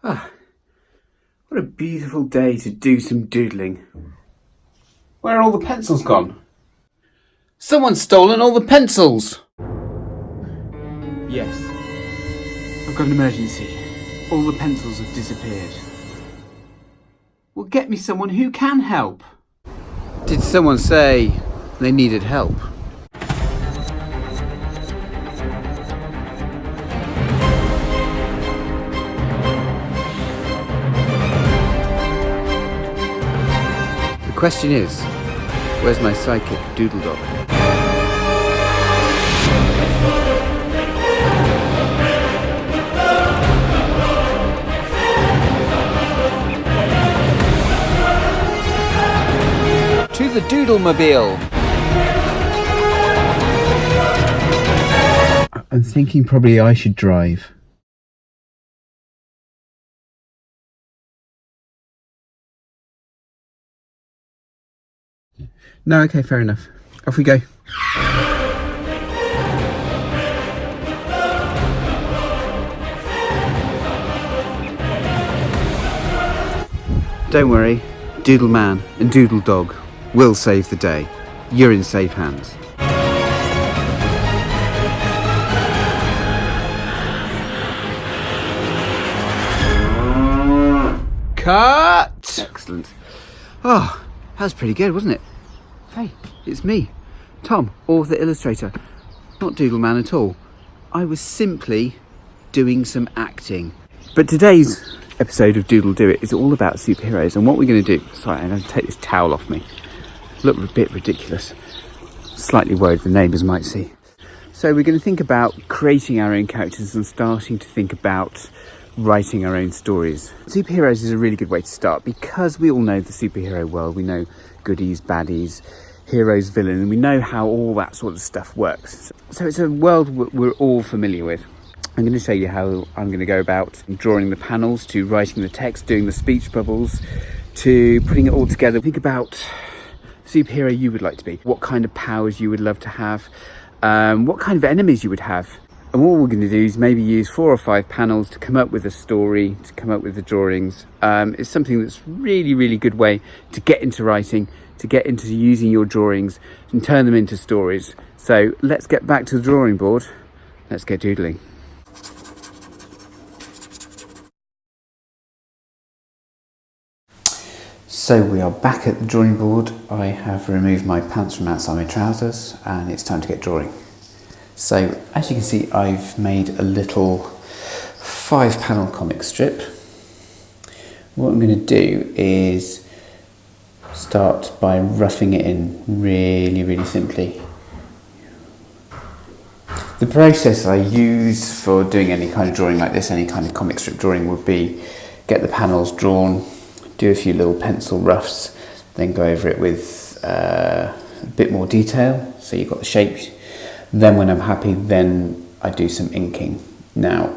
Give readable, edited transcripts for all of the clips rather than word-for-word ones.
Ah, what a beautiful day to do some doodling. Where are all the pencils gone? Someone's stolen all the pencils! Yes. I've got an emergency. All the pencils have disappeared. Well, get me someone who can help. Did someone say they needed help? The question is, where's my sidekick, Doodle Dog? To the Doodle-mobile! I'm thinking probably I should drive. No, okay, fair enough. Off we go. Don't worry, Doodle Man and Doodle Dog will save the day. You're in safe hands. Cut! Excellent. Oh, that was pretty good, wasn't it? Hey, it's me, Tom, author, illustrator. Not Doodle Man at all. I was simply doing some acting. But today's episode of Doodle Do-It is all about superheroes, and what we're going to do... Sorry, I'm going to take this towel off me. Look a bit ridiculous. Slightly worried the neighbours might see. So we're going to think about creating our own characters and starting to think about writing our own stories. Superheroes is a really good way to start because we all know the superhero world. We know goodies, baddies, heroes, villains, and we know how all that sort of stuff works. So it's a world we're all familiar with. I'm going to show you how I'm going to go about drawing the panels, to writing the text, doing the speech bubbles, to putting it all together. Think about the superhero you would like to be, what kind of powers you would love to have, what kind of enemies you would have. And what we're going to do is maybe use 4 or 5 panels to come up with a story, to come up with the drawings. It's something that's really, really good way to get into writing, to get into using your drawings and turn them into stories. So let's get back to the drawing board. Let's get doodling. So we are back at the drawing board. I have removed my pants from outside my trousers and it's time to get drawing. So as you can see, I've made a little 5-panel comic strip. What I'm going to do is start by roughing it in really, really simply. The process I use for doing any kind of drawing like this, any kind of comic strip drawing, would be get the panels drawn, do a few little pencil roughs, then go over it with a bit more detail so you've got the shapes. Then when I'm happy, then I do some inking. Now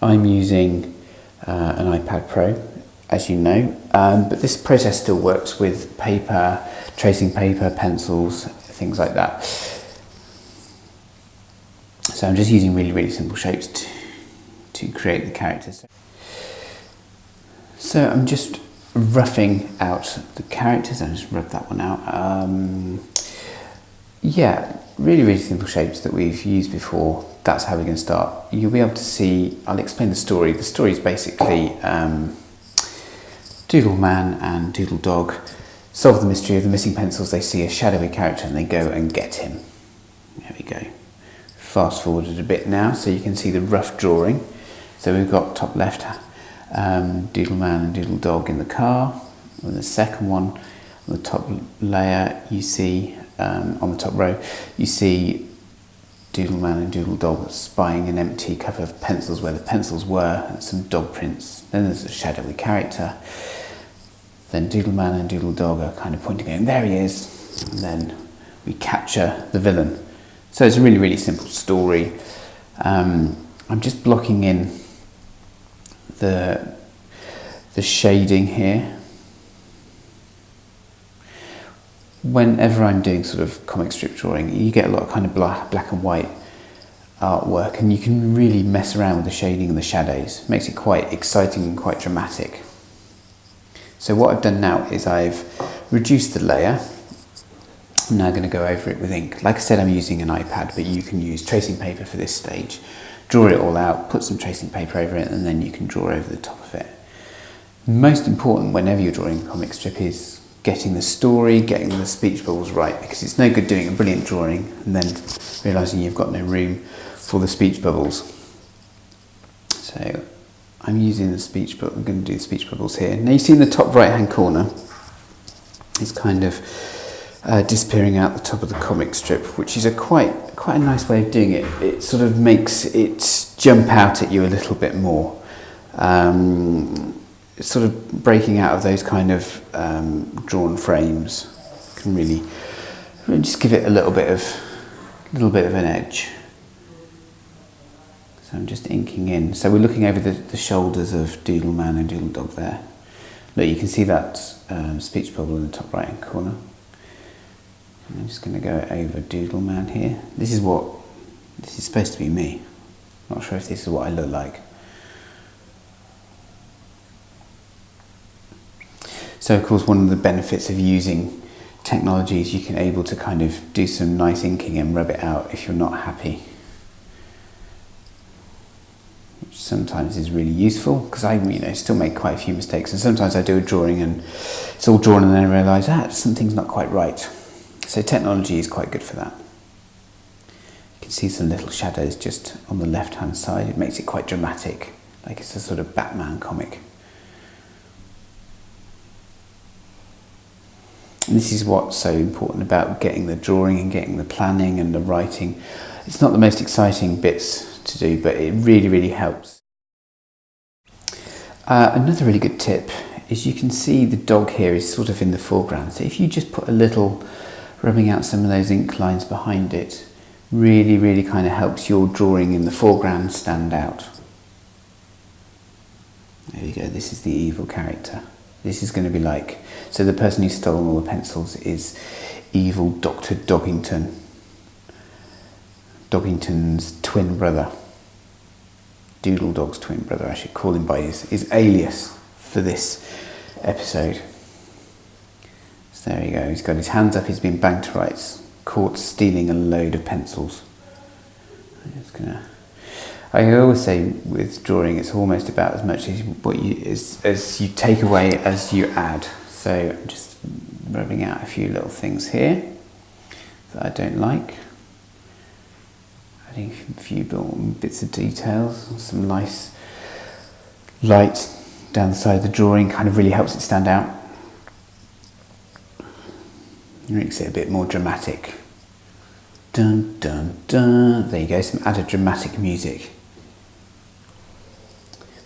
I'm using an iPad Pro, as you know, but this process still works with paper, tracing paper, pencils, things like that. So I'm just using really, really simple shapes to create the characters. So I'm just roughing out the characters. I just rubbed that one out. Yeah, really, really simple shapes that we've used before. That's how we're going to start. You'll be able to see, I'll explain the story. The story is basically Doodle Man and Doodle Dog solve the mystery of the missing pencils. They see a shadowy character and they go and get him. There we go. Fast forwarded a bit now so you can see the rough drawing. So we've got top left, Doodle Man and Doodle Dog in the car. And the second one, on the top layer, you see, on the top row, you see Doodle Man and Doodle Dog spying an empty couple of pencils where the pencils were, and some dog prints. Then there's a shadowy character. Then Doodle Man and Doodle Dog are kind of pointing, going, there he is. And then we capture the villain. So it's a really, really simple story. I'm just blocking in the shading here. Whenever I'm doing sort of comic strip drawing, you get a lot of kind of black and white artwork, and you can really mess around with the shading and the shadows. Makes it quite exciting and quite dramatic. So what I've done now is I've reduced the layer. I'm now going to go over it with ink. Like I said, I'm using an iPad, but you can use tracing paper for this stage. Draw it all out, put some tracing paper over it, and then you can draw over the top of it. Most important whenever you're drawing a comic strip is getting the story, getting the speech bubbles right, because it's no good doing a brilliant drawing and then realising you've got no room for the speech bubbles. So I'm using the speech bubble, I'm going to do the speech bubbles here. Now you see in the top right hand corner, it's kind of disappearing out the top of the comic strip, which is quite a nice way of doing it. It sort of makes it jump out at you a little bit more. It's sort of breaking out of those kind of drawn frames can really just give it a little bit of an edge. So I'm just inking in. So we're looking over the shoulders of Doodle Man and Doodle Dog there. Look, you can see that speech bubble in the top right hand corner. I'm just going to go over Doodle Man here. This is supposed to be me. Not sure if this is what I look like. So of course one of the benefits of using technology is you can able to kind of do some nice inking and rub it out if you're not happy. Which sometimes is really useful, because I still make quite a few mistakes, and sometimes I do a drawing and it's all drawn and then I realise something's not quite right. So technology is quite good for that. You can see some little shadows just on the left hand side. It makes it quite dramatic, like it's a sort of Batman comic. And this is what's so important about getting the drawing and getting the planning and the writing. It's not the most exciting bits to do, but it really, really helps. Another really good tip is you can see the dog here is sort of in the foreground. So if you just put a little, rubbing out some of those ink lines behind it, really, really kind of helps your drawing in the foreground stand out. There we go, this is the evil character. This is going to be like, so the person who's stolen all the pencils is evil Dr. Doggington. Doggington's twin brother. Doodle Dog's twin brother, I should call him by his alias for this episode. So there you go, he's got his hands up, he's been banged to rights, caught stealing a load of pencils. I always say with drawing, it's almost about as much as you take away as you add. So I'm just rubbing out a few little things here that I don't like. Adding a few bits of details, some nice light down the side of the drawing kind of really helps it stand out. It makes it a bit more dramatic. Dun dun dun. There you go, some added dramatic music.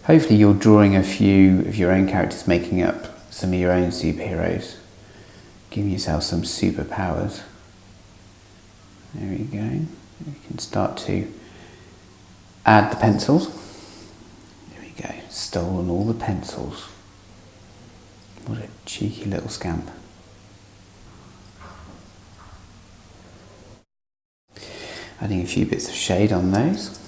Hopefully you're drawing a few of your own characters, making up some of your own superheroes, giving yourself some superpowers. There we go. You can start to add the pencils. There we go. Stolen all the pencils. What a cheeky little scamp. Adding a few bits of shade on those.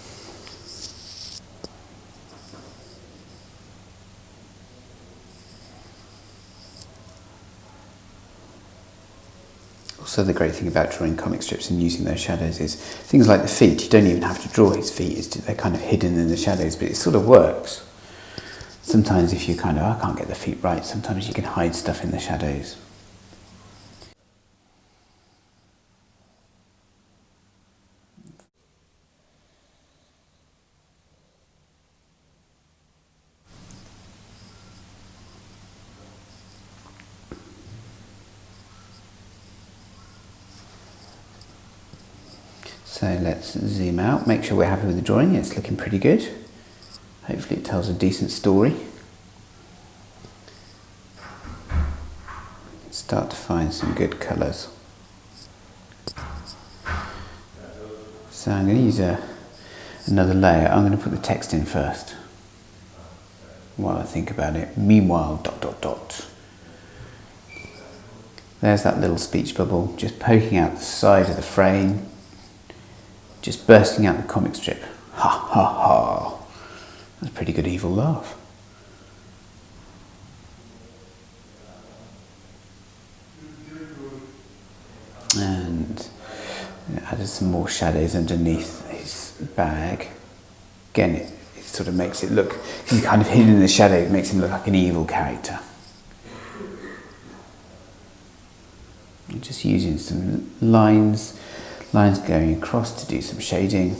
Also, the great thing about drawing comic strips and using those shadows is things like the feet. You don't even have to draw his feet, they're kind of hidden in the shadows, but it sort of works. Sometimes if you kind of, I can't get the feet right, sometimes you can hide stuff in the shadows. So let's zoom out, make sure we're happy with the drawing. It's looking pretty good. Hopefully it tells a decent story. Start to find some good colours. So I'm going to use another layer. I'm going to put the text in first while I think about it. Meanwhile, ... There's that little speech bubble just poking out the side of the frame. just bursting out the comic strip. Ha ha ha. That's a pretty good evil laugh. And added some more shadows underneath his bag. Again, it sort of makes it look, he's kind of hidden in the shadow, it makes him look like an evil character. And just using some lines going across to do some shading.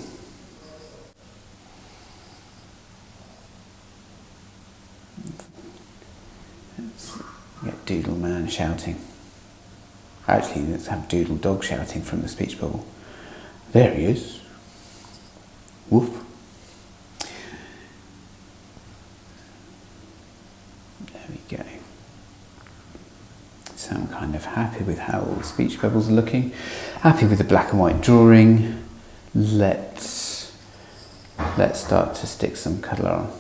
Let's get Doodle Man shouting. Actually, let's have Doodle Dog shouting from the speech bubble. There he is. Woof. There we go. So I'm kind of happy with how all the speech bubbles are looking. Happy with the black and white drawing. Let's start to stick some colour on.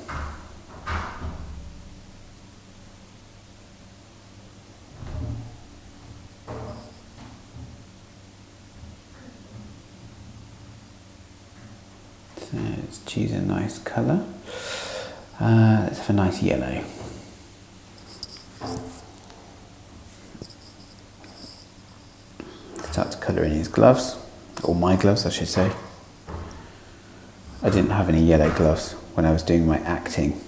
So let's choose a nice colour. Let's have a nice yellow. Start to colour in his gloves, or my gloves I should say. I didn't have any yellow gloves when I was doing my acting.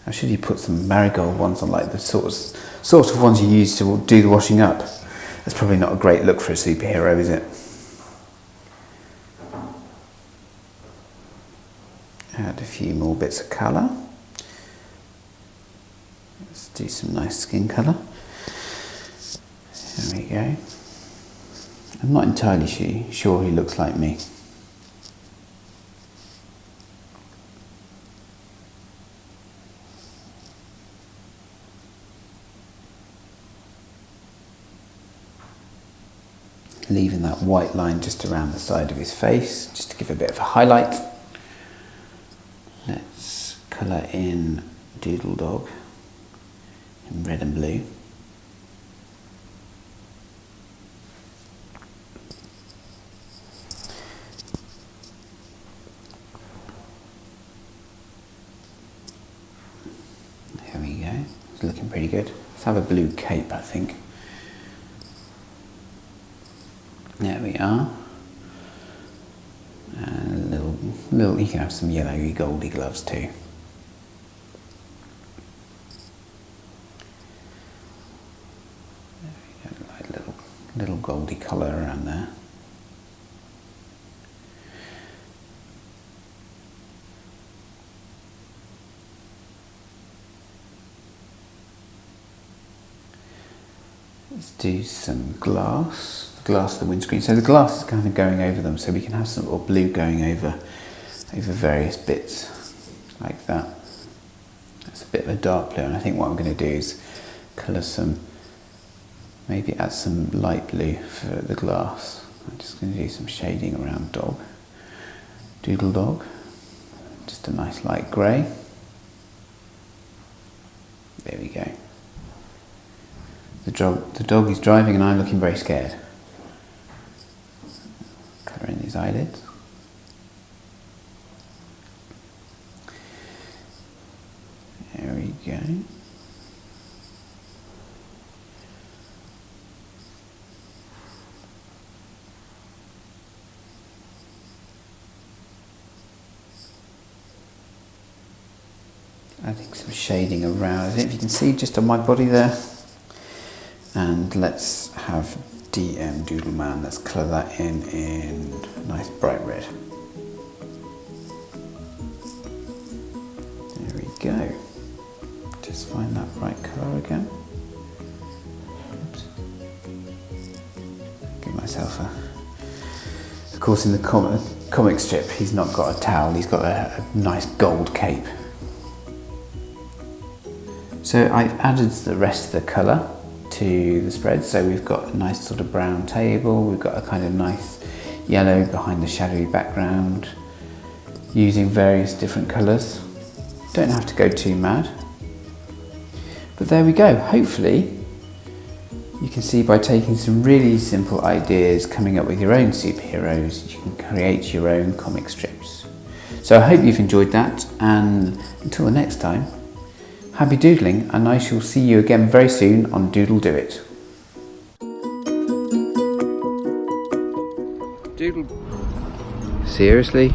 I should have put some marigold ones on, like the sort of ones you use to do the washing up. That's probably not a great look for a superhero, is it? Add a few more bits of colour. Let's do some nice skin colour. There we go. I'm not entirely sure he looks like me. Leaving that white line just around the side of his face, just to give a bit of a highlight. Let's colour in Doodle Dog in red and blue. There we go, it's looking pretty good. Let's have a blue cape, I think. There we are. And a little, you can have some yellowy goldy gloves too. There we go, like little goldy colour around there. Let's do some glass of the windscreen. So the glass is kind of going over them, so we can have some blue going over various bits like that. That's a bit of a dark blue, and I think what I'm going to do is colour some, maybe add some light blue for the glass. I'm just going to do some shading around Doodle Dog. Just a nice light grey. There we go. The dog is driving and I'm looking very scared. Colour in these eyelids. There we go. Adding some shading around. I don't know if you can see just on my body there. And let's have DM Doodle Man, let's colour that in nice bright red. There we go. Just find that right colour again. Oops. Give myself a... Of course in the comic strip he's not got a towel, he's got a nice gold cape. So I've added the rest of the colour to the spread, so we've got a nice sort of brown table, we've got a kind of nice yellow behind the shadowy background, using various different colours. Don't have to go too mad, but there we go. Hopefully You can see by taking some really simple ideas, coming up with your own superheroes, you can create your own comic strips. So I hope you've enjoyed that, and until the next time, happy doodling, and I shall see you again very soon on Doodle Do-It. Doodle. Seriously?